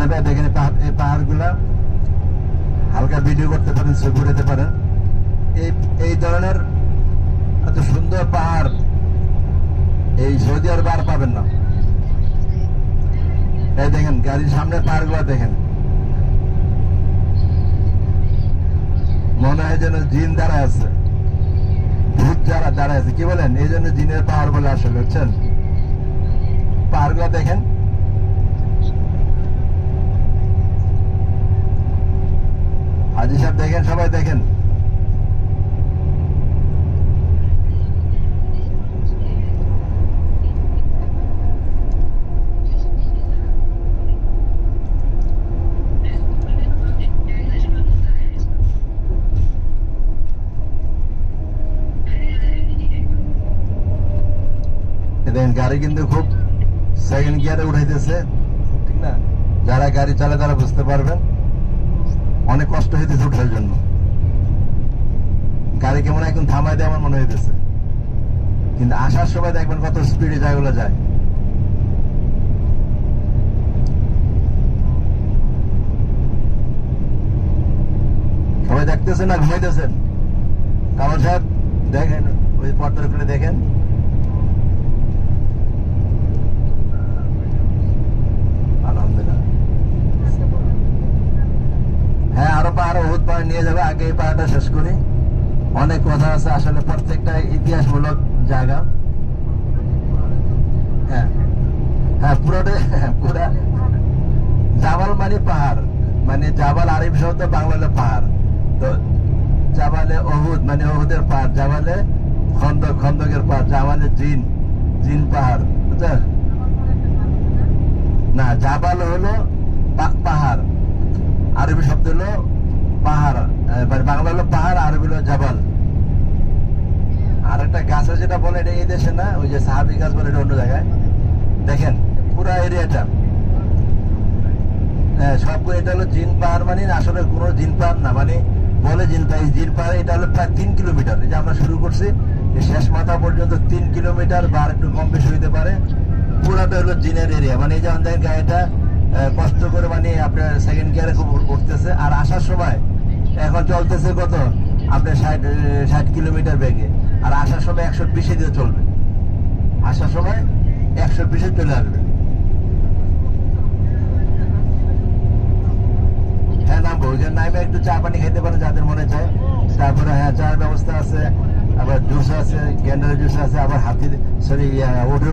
এখানে দেখেন এই পাহাড় গুলা হালকা ভিডিও করতে পারেন, ছবি উঠাতে পারেন। এই ধরনের এত সুন্দর পাহাড় এই সৌদি আরবে আর পাবেন না। এই দেখেন গাড়ির সামনে পাহাড় গুলা দেখেন, মনে হয় যেন জিন দাঁড়ায় আছে, ভূত যারা দাঁড়ায় আছে। কি বলেন? এই জন্য জিনের পাহাড় বলে আসলে, বুঝছেন? পাহাড় গুলা দেখেন, হাজি সাহেব দেখেন, সবাই দেখেন। দেখেন গাড়ি কিন্তু খুব সেকেন্ড গিয়ারে উঠাইতেছে, ঠিক না? যারা গাড়ি চালায় তারা বুঝতে পারবেন, অনেক কষ্ট হইতেছে উঠার জন্য। গাড়ি কেমন একদম থামাই দেয় আমার মনে হইতেছে, কিন্তু আসার সময় দেখবেন কত স্পিডে জায়গাগুলো যায়। সবাই দেখতেছেন না ঘুমাইতেছেন? কামাল সাহেব দেখেন, ওই পর্দার উপরে দেখেন। হ্যাঁ, আরো পাহাড়, বহুত পাহাড় নিয়ে যাবে। আগে এই পাহাড়টা শেষ করি, অনেক কথা আছে আসলে, প্রত্যেকটা ইতিহাসমূলক জায়গা। হ্যাঁ হ্যাঁ, পুরা জাবাল মানে পাহাড়, মানে জাবাল আরিফ শব্দ বাংলা হলো পাহাড়। তো জাবালে অহুদ মানে অহুদের পাহাড়, জাবালে খন্দক খন্দকের পাহাড়, জাবালে জিন পাহাড়, বুঝছেন? না, জাবাল হলো পাহাড়, আরবি শব্দ হলো পাহাড়, মানে বাংলা হলো পাহাড়, আরবি হলো জাবাল। আর একটা গাছে যেটা বলে এটা এই দেশে না, ওই যে সাহাবি গাছ বলে, এটা অন্য জায়গায়। দেখেন পুরা এরিয়াটা, হ্যাঁ সবগুলো। এটা হলো জিন পাহাড়, মানে আসলে কোনো জিন পাহাড় না, মানে বলে জিন পাহাড়। জিন পাহাড় এটা হলো প্রায় 3 কিলোমিটার, এই যে আমরা শুরু করছি শেষ মাথা পর্যন্ত 3 কিলোমিটার, বা একটু কম বেশি হইতে পারে। পুরাটা হলো জিনের এরিয়া, মানে এই যে আমাদের গাড়িটা কষ্ট করে মানে আপনার সেকেন্ড গিয়ারে খুব উঠতেছে। আর আসার সময় এখন চলতেছে কত আপনার 60 কিলোমিটার বেগে, আর আসার সময় 120 দিয়ে চলবে। আসার সময় 120 চলে আসবে। হ্যাঁ নামবো, ওই জন্য নামে একটু চা পানি খেতে পারেন যাদের মনে চায়। তারপরে হ্যাঁ চায়ের ব্যবস্থা আছে, আবার জুস আছে, গ্যান্ডারের জুস আছে, আবার হাতি সরি